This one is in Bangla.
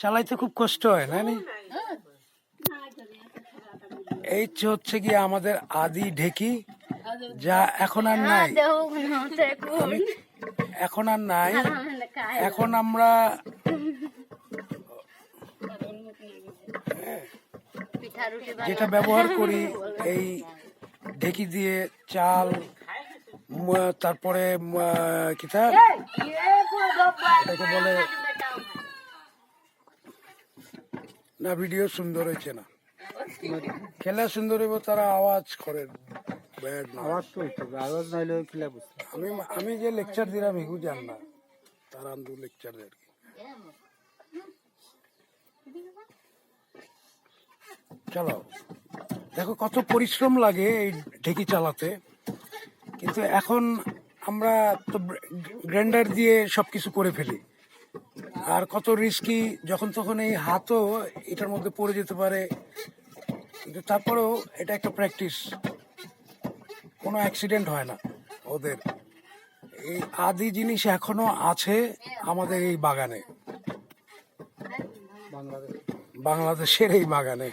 চালাইতে খুব কষ্ট হয় না? এই হচ্ছে কি আমাদের আদি ঢেকি, যা এখন আর নাই। এখন আর নাই। এখন আমরা যেটা ব্যবহার করি, এই ঢেকি দিয়ে চাল, তারপরে কিটা এটাকে বলে না, ভিডিও সুন্দর হয়েছে না, খেলা সুন্দর হইব, তারা আওয়াজ করে। আমি যে লেকচার দিলাম এগু জান না, তারা আন্দু লেকচার দেয় আর কি। চলো দেখো কত পরিশ্রম লাগে এই ঢেকি চালাতে, কিন্তু এখন আমরা তো গ্রাইন্ডার দিয়ে সবকিছু করে ফেলি, আর কত রিস্কি, যখন তখন এই হাতও এটার মধ্যে পড়ে যেতে পারে, কিন্তু তারপরেও এটা একটা প্র্যাকটিস, কোনো অ্যাক্সিডেন্ট হয় না ওদের। এই আদি জিনিস এখনো আছে আমাদের এই বাগানে, বাংলাদেশের এই বাগানে।